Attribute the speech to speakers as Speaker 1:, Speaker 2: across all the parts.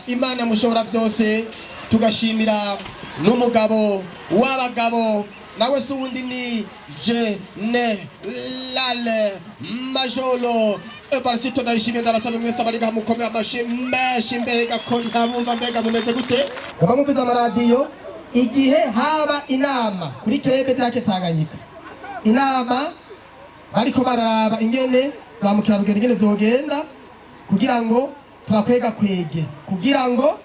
Speaker 1: Imana mushobora byose tugashimira n'umugabo w'abagabo nawe se ubundi ni General Majoro Evariste Ndayishimiye ndabasaba mwese abari mukomeye amashimwe mbega ko ntabumva mbega mumeze gute kuba mumviza amaradiyo igihe haba inama kuri Club Drake Tanganyika inama bariko bararaba ingene za mukerarugendo ingene vyogenda kugira ngo turakwega kwege kugira ngo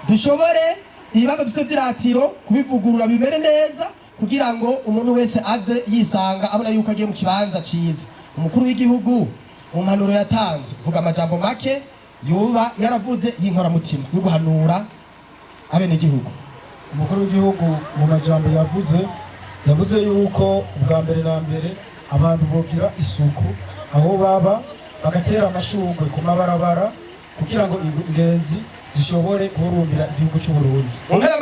Speaker 1: dushobore ibibazo dufite vy'iratiro kubivugurura bibere neza kugira ngo umuntu wese aze yisanga abona yuko agiye mu kibanza ciza umukuru w'igihugu mu mpanuro yatanze vuga amajambo make yuba yaravuze yinkora mutima yo guhanura abene igihugu
Speaker 2: umukuru w'igihugu mu majambo yavuze yuko ubwa mbere na mbere abantu bogira isuku aho baba bagatera amashurwe ku mabarabara kugira ngo ingenzi zishobore kurumbira igihugu cy'u Burundi.
Speaker 1: Mumpera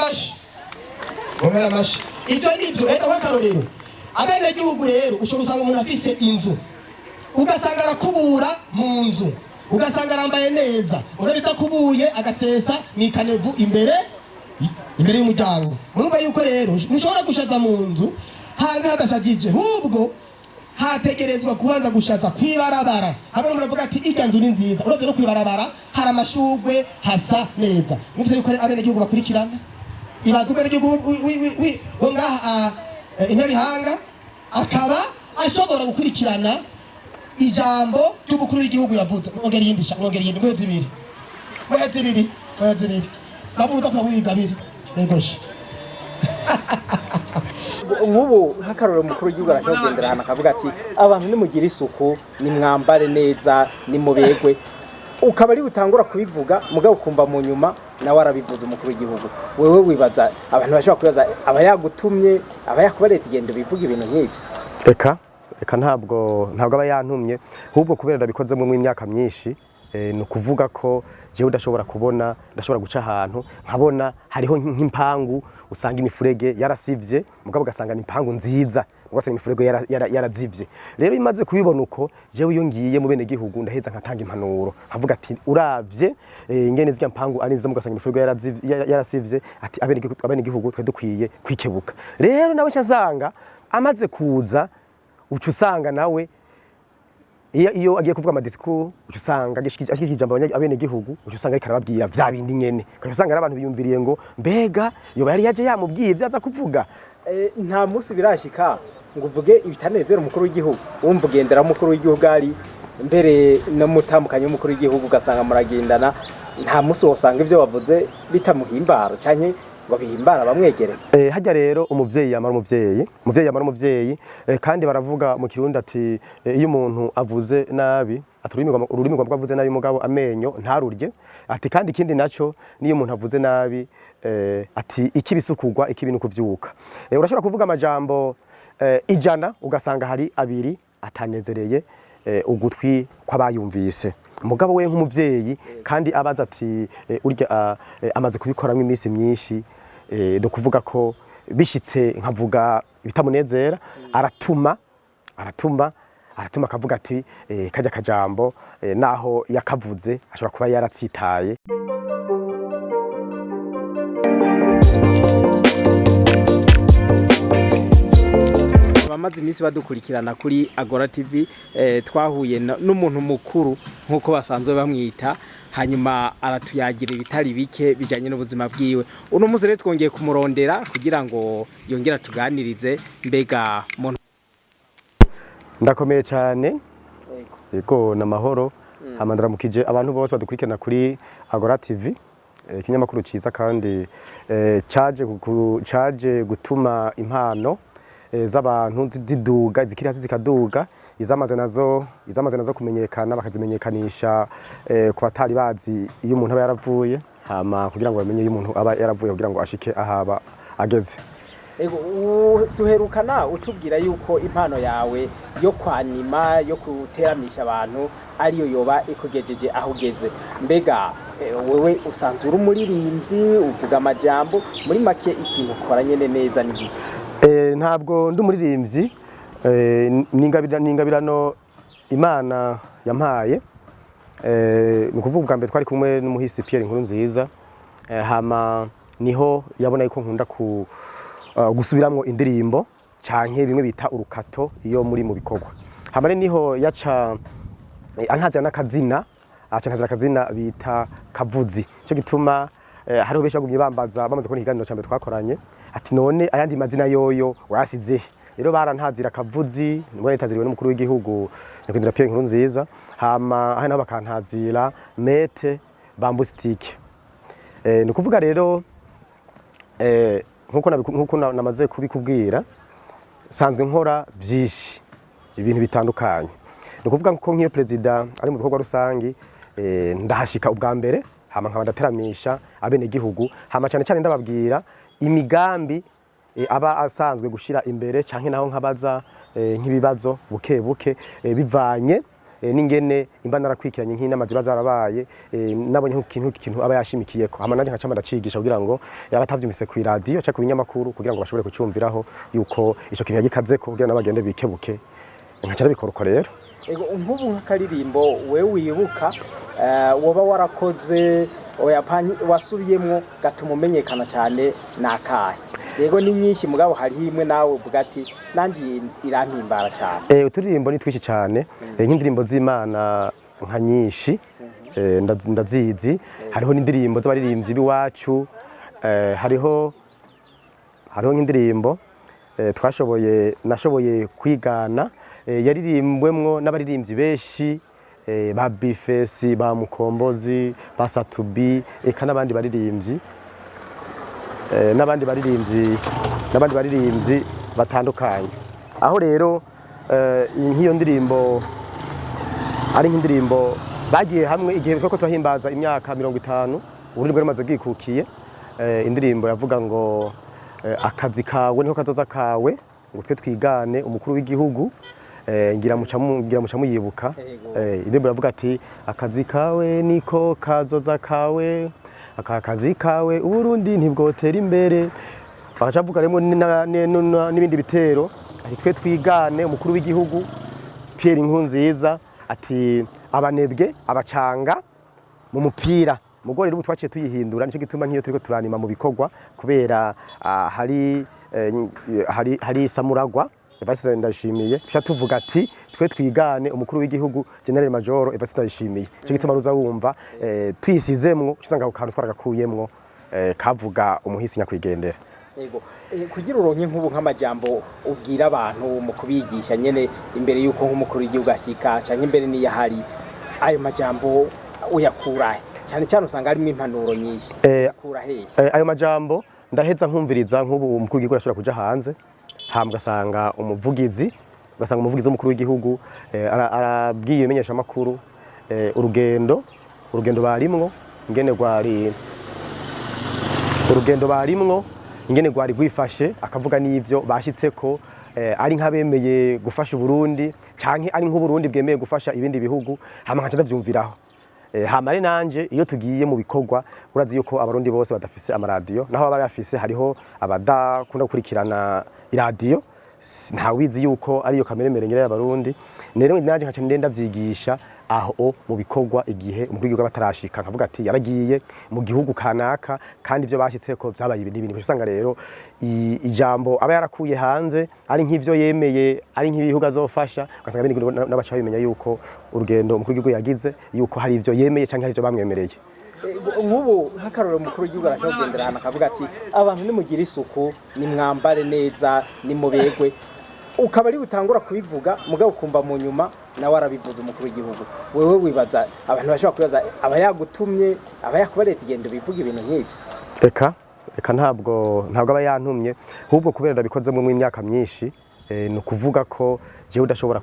Speaker 1: mashi ivyo nivyo enda wakarorero abene igihugu rero ushobora usanga umuntu afise inzu ugasanga arakubura mu nzu ugasanga arambaye neza urabita kubuye agasesa mwikanevu imbere y'umuryango urumva yuko rero mushobora gushaza mu nzu hanze hadashajije hubwo hategerezwa kubanza gushaza kwibarabara abantu baravuga ati irya nzu ni nziza uravye no kwibarabara hari amashurwe hasa neza muvyo yuko abene igihugu bakurikirana ibaza ubene igihugu wo ngaha Inyabihanga akaba ashobora gukurikirana ijambo ry'umukuru w'igihugu yavuze mwongera iyindi mwezi ibiri sabuza kubawiga biri negoshe
Speaker 3: nk'ubu nk'akarorero umukuru w'igihugu arashobora kugendera ahantu akavuga ati abantu nimugire isuku nimwambare neza nimubegwe ukaba ari butangura kubivuga mugabo ukumva mu nyuma nawe arabivuze umukuru w'igihugu wewe wibaza abantu bashobora kwibaza aba yagutumye aba yakubareta igendo bivuga ibintu nk'ibyo
Speaker 4: reka ntabwo aba yantumye ahubwo kubera ndabikozemo mu imyaka myinshi ni ukuvuga ko jewe udashobora kubona ndashobora guca ahantu nkabona hariho nk'impangu usanga imifurege yarasivye mugabo ugasanga ni impangu nziza ugasanga imifurege yarazivye rero imaze kubibona uko jewe iyo ngiye mu bene gihugu ndaheza nkatanga impanuro nkavuga ati uravye ingene zya mpangu ari nziza mugasanga imifurege yarasivye ati abene gihugu twe dukwiye kwikebuka rero nawe cyazanga amaze kuza ucu usanga nawe iyo agiye kuvuga amadisikuru ucu usanga ashikije ijambo abene gihugu ucu usanga ariko arababwira vya bindi nyene ucu usanga ari abantu biyumviriye ngo mbega yoba yari yaje yamubwiye vyaza kuvuga
Speaker 3: nta munsi birashika ngo uvuge ibitanezera umukuru w'igihugu wumva ugendera umukuru w'igihugu ari mbere no mutambukanye umukuru w'igihugu ugasanga muragendana nta munsi wosanga ivyo wavuze bitamuhimbara canke ngo bihimbara bamwegereye
Speaker 4: hajya rero umuvyeyi yamara umuvyeyi kandi baravuga mu Kirundi ati iyo umuntu avuze nabi ururimi rwa avuze nabi mugabo amenyo ntarurye ati kandi ikindi naco niyo umuntu avuze nabi ati ikibisukugwa ikibintu kuvyuka urashobora kuvuga amajambo ijana ugasanga hari abiri atanezereye ugutwi kwabayumvise mugabo we nk'umuvyeyi kandi abaza ati urya amaze kubikoramo iminsi myinshi do kuvuga ko bishitse nkavuga bitamunezera aratuma akavuga ati kajya kajambo naho yakavuze ashobora kuba yaratsitaye
Speaker 3: abamaze iminsi badukurikirana kuri Agora TV twahuye n'umuntu mukuru nkuko basanzwe bamwita hanyuma aratuyagira ibitari bike bijanye n'ubuzima bwiwe uno muzi rero twongeye kumurondera kugira ngo yongera tuganirize mbega muntu
Speaker 4: ndakomeye cyane yego namahoro hamandara mukije abantu bose badukurikirana kuri Agora TV ikinyamakuru ciza kandi caje gutuma impano z'abantu ziduga zikiri hasi zikaduga izamaze nazo kumenyekana bakazimenyekanisha ku batari bazi iyo umuntu aba yaravuye hama kugira ngo bamenye iyo umuntu aba yaravuye kugira ngo ashike ahaba ageze
Speaker 3: tuherukana utubwira yuko impano yawe yo kwanima yo kuteramisha abantu ariyo yoba ikugejeje aho ugeze mbega wewe usanzwe uri umuririmbyi uvuga amajambo muri make ikintu ukora nyene neza n'igiki
Speaker 4: ntabwo ndi umuririmbyi n'ingabirano Imana yampaye ni ukuvuga ubwa mbere twari kumwe n'umuhisi Pierre Nkurunziza, hama niho yabona yuko nkunda gusubiramwo indirimbo canke bimwe bita urukato iyo muri mu bikorwa. Hama niho yaca antazira n'akazina, aca akazina bita Kavuzi. Cyo gituma hariho benshi bagumye bamaze ko ikiganiro cyambere twakoranye ati none ayandi mazina yoyo wasize. Rero barantazira Kavuzi, ngo yataziriwe n'umukuru w'igihugu nyakwigendera Pierre Nkurunziza, hama aho nabo bakantazira Mete Bambustike. Ni kuvuga rero nkuko namaze kubikubwira, sanzwe nkora vyinshi ibintu bitandukanye. Ni kuvuga ko nk'iyo president ari mu bikorwa rusangi ndahashika ubwa mbere, hama nkaba ndateramisha abene gihugu, hama cyane cyane ndababwira imigambi aba asanzwe gushira imbere canke naho nkabaza nk'ibibazo buke buke bivanye n'ingene imba narakwikiranye nk'inama ziba zarabaye, nabonye nk'ikintu aba yashimikiyeko, hama nanje nkaca ndacigisha kugira ngo yabatavyumvise ku radio cyangwa ku binyamakuru kugira ngo bashobore kucumviraho yuko ico kintu yagikazeko kugira nabagende bikebuke, nkaca ndabikora uko rero.
Speaker 3: Nk'ubu nk'akaririmbo wewe wibuka woba warakoze wasubiyemwo gatuma umenyekana cyane nakahe? Yego ni nyinshi mugabo hari imwe nawe uvuga ati nanje irampimbara cyane.
Speaker 4: Uturirimbo ni twishi cyane, nk'indirimbo z'Imana nka nyinshi ndazizi, hariho n'indirimbo z'abaririmbyi biwacu, hariho nk'indirimbo nashoboye kwigana yaririmbwemwo n'abaririmbyi benshi, ba Bifesi, ba Mukombozi, ba Satubi, eka n'abandi baririmbyi batandukanye. Aho rero nk'iyo ndirimbo ari nk'indirimbo bagiye hamwe igihe twako turahimbaza imyaka 50 uburundi bwari maze bwikukiye, indirimbo yavuga ngo akazi kawe niho kazoza kawe, ngo twe twigane umukuru w'igihugu, ngira muca muyibuka. Indirimbo yavuga ati akazi kawe niko kazoza kawe, akazi kawe uburundi ntibwotera imbere. Bakavuga remo n'ibindi bitero ati twe twigane umukuru w'igihugu Pierre Nkurunziza, ati abanebwe abacanga mu mupira. Mugore rero twaciye tuyihindura, nico gituma nk'iyo turiko turanima mu bikorwa kubera hari Samuragwa Evariste Ndayishimiye, bisha tuvuga ati twe twigane umukuru w'igihugu General Major Evariste Ndayishimiye. Cyo gituma ruza wumva twisizemwo usanga ukantu twaragakuyemwo kavuga umuhisi nyakwigendera.
Speaker 3: Yego kugira uronke nk'ubu nk'amajambo ubwira abantu mu kubigisha nyene imbere yuko nk'umukuru w'igihugu ashika canke imbere ni yahari, ayo majambo uyakurahe? Cyane cyane usanga harimo impanuro nyinshi. Yakurahe
Speaker 4: ayo majambo? Ndaheza nkumviriza nk'ubu umukuru w'igihugu ashobora kuja hanze, hambwa ugasanga umuvugizi w'umukuru w'igihugu arabwiye ibimenyesha makuru urugendo barimwo ingene gwari gwifashe, akavuga n'ivyo bashitseko, ari nk'abemeye gufasha Burundi canke ari nk'Uburundi bwemeye gufasha ibindi bihugu, hama nkaca ndavyumviraho. Hamare nanje iyo tugiye mu bikorwa, urazi yuko abarundi bose badafise amaradiyo, naho baba bafise hariho abadakunda gukurikirana iradiyo, ntawizi yuko ariyo kamere merengera y'abarundi. Rero nanje nkaca ndenda vyigisha aho mu bikorwa igihe umukuru w'igihugu batarashika, nkavuga ati yaragiye mu gihugu kanaka kandi ivyo bashitseko vyabaye ibintu. Usanga rero ijambo aba yarakuye hanze ari nk'ivyo yemeye, ari nk'ibihugu azofasha, ugasanga bindi n'abaca bimenya yuko urugendo umukuru w'igihugu yagize yuko hari ivyo yemeye canke hari ivyo bamwemereye.
Speaker 3: Nk'ubu nk'akarorero umukuru w'igihugu arashobora kugendera ahantu akavuga ati abantu nimugire isuku, nimwambare neza, nimubegwe, ukaba ari butangura kubivuga mugabo ukumva mu nyuma nawe arabivuze umukuru w'igihugu. Wewe wibaza abantu bashobora kwibaza aba yagutumye, aba yakubareta igendo bivuga ibintu nk'ibyo?
Speaker 4: Eka ntabwo aba yantumye, ahubwo kubera ndabikozemo mu imyaka myinshi. Ni ukuvuga ko jewe ndashobora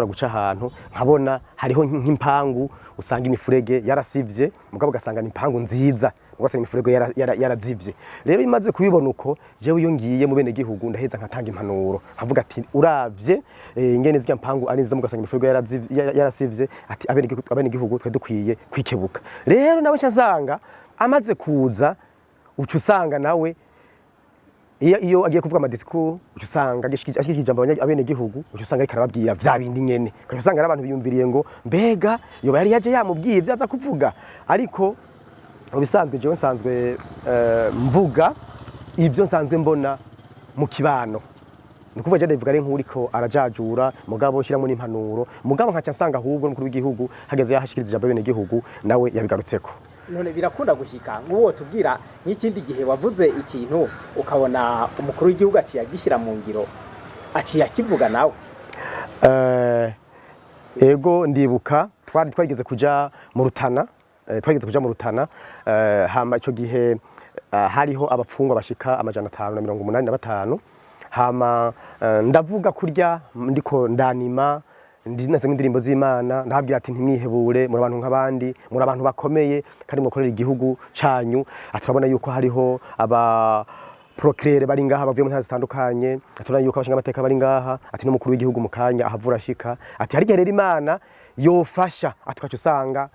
Speaker 4: guca ahantu nkabona hariho nk'impangu, usanga imifurege yarasivye mugabo ugasanga ni impangu nziza, ugasanga imifurege yarazivye. Rero imaze kubibona uko, jewe iyo ngiye mu bene gihugu ndaheza nkatanga impanuro, nkavuga ati uravye ingene zya mpangu ari nziza mugasanga imifurege yarasivye, ati abene gihugu twe dukwiye kwikebuka. Rero nawe cyazanga amaze kuza uca usanga nawe iyo agiye kuvuga amadisikuru uca usanga ashikije ijambo abene gihugu uca usanga ariko arababwira vya bindi nyene uca usanga ari abantu biyumviriye ngo mbega yoba yari yaje yamubwiye vyaza kuvuga ariko mu bisanzwe jewe nsanzwe mvuga ivyo nsanzwe mbona mu kibano nukuvuga je ndavuga ari nk'uriko arajajura mugabo shiramo n'impanuro mugabo nkaca nsanga ahubwo n'umukuru w'igihugu hageze yahashikiriza ijambo abene gihugu nawe yabigarutseko.
Speaker 3: None birakunda gushika nk'uwo tubwira nk'ikindi gihe wavuze ikintu ukabona umukuru w'igihugu aciye agishyira mu ngiro aciye akivuga nawe.
Speaker 4: Ego ndibuka twageze kuja mu Rutana hama ico gihe hariho abapfungwa bashika amajana 585 hama ndavuga kurya ndiko ndanima ndinase indirimbo z'Imana ndahabwira ati ntimwihebure muri abantu nk'abandi muri abantu bakomeye kandi mukorera igihugu canyu aturabona yuko hariho aba procureur bari ngaha bavuye mu ntara zitandukanye aturabona yuko abashinga amateka bari ngaha ati n'umukuru w'igihugu mu kanya ahavura ashika ati hari rero Imana yofasha atwacu usanga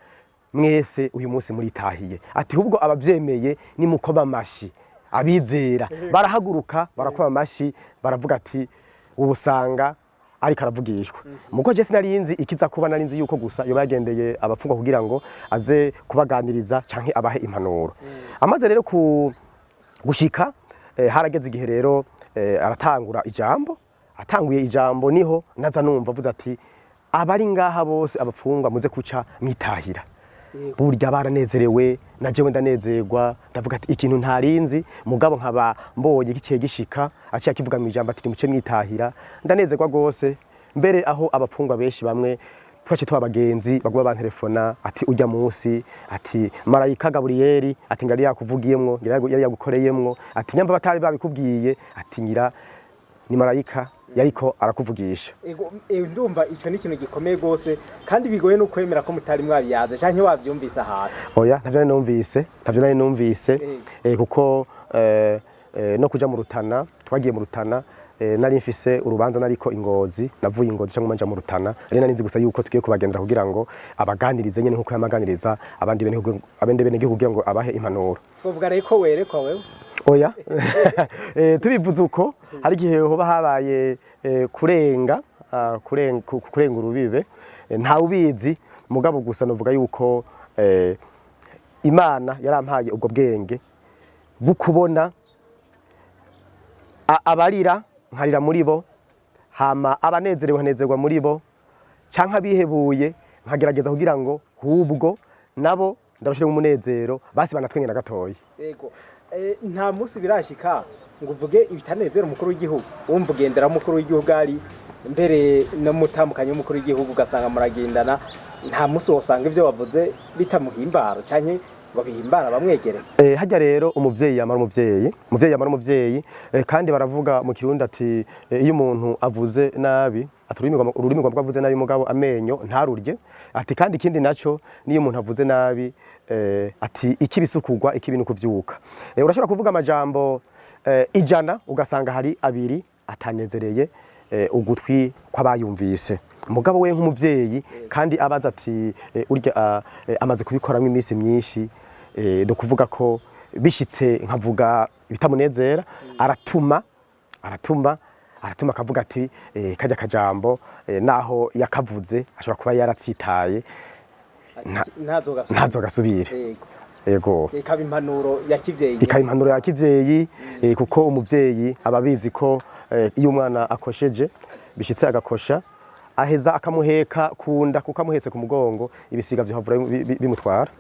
Speaker 4: mwese uyu munsi muritahiye ati hubwo abavyemeye ni mukoma amashi abizera barahaguruka barakoma amashi baravuga ati ubusanga ariko aravugishwa muko je sinarinzi ikiza kuba narinzi yuko gusa yo bagendeye abapfungwa kugira ngo aze kubaganiriza canke abahe impanuro amaze rero gushika harageze igihe rero aratangura ijambo atanguye ijambo niho naza numva avuze ati abari ngaha bose abapfungwa muze kuca mwitahira burya baranezerewe na jewe ndanezerwa ndavuga ati ikintu ntarinzi mugabo nkaba mbonye giciye gishika aciye akivuga mu ijambo ati muce mwitahira ndanezerwa gose mbere aho abapfungwa benshi bamwe twace twabagenzi baguma bantelefona ati ujya munsi ati Marayika Gabriel ati ngari yakuvugiyemwo yari yagukoreyemwo ati nyamba batari babikubwiye ati ngira ni Marayika yariko arakuvugisha.
Speaker 3: Ego ndumva ico ni ikintu gikomeye gose kandi bigoye no kwemera ko mutari mwabiyaze canke wavyumvise ahantu.
Speaker 4: Oya ntavyo nari numvise kuko no kuja mu Rutana twagiye mu Rutana nari mfise urubanza nariko Ingozi navuye Ingozi cyangwa manja mu Rutana rero nari nzi gusa yuko tugiye kubagendera kugira ngo abaganirize nyene nkuko yamaganiriza abandi bene gihugu kugira ngo abahe impanuro.
Speaker 3: Kuvuga rero ko werekwa wewe
Speaker 4: oya tubivuze uko hari gihe hoba habaye kurenga urubibe nta ubizi mugabo gusa novuga yuko Imana yarampaye ubwo bwenge bukubona abarira nkarira muri bo hama abanezerewe nkanezerwa muri bo canka abihebuye nkagerageza kugira ngo hubwo nabo ndabashire mu munezero basi banatwengera gatoyi.
Speaker 3: Yego nta musi birashika ngo uvuge ibitanezera umukuru w'igihugu wumva ugendera umukuru w'igihugu ari mbere no mutambukanye umukuru w'igihugu ugasanga muragendana nta musi wosanga ivyo wavuze bitamuhimbara canke babihimbara bamwegereye.
Speaker 4: Hajya rero umuvyeyi yamara umuvyeyi kandi baravuga mu Kirundi ati iyo umuntu avuze nabi ururimi rwa avuze nabi mugabo amenyo ntarurye ati kandi ikindi naco niyo umuntu avuze nabi ati ikibisukugwa ikibintu kuvyuka urashobora kuvuga amajambo ijana ugasanga hari abiri atanezereye ugutwi kwabayumvise mugabo we nk'umuvyeyi kandi abaza ati urya amaze kubikoramo iminsi myinshi do kuvuga ko bishitse nkavuga bitamunezera aratuma akavuga ati kajya kajambo naho yakavuze ashobora kuba yaratsitaye ntazo gasubire. Yego
Speaker 3: ikaba impanuro
Speaker 4: ya kivyeyi kuko umuvyeyi ababizi ko iyo umwana akosheje bishitse agakosha aheza akamuheka kunda kuko amuhetse ku mugongo ibisiga vyo havura bimutwara.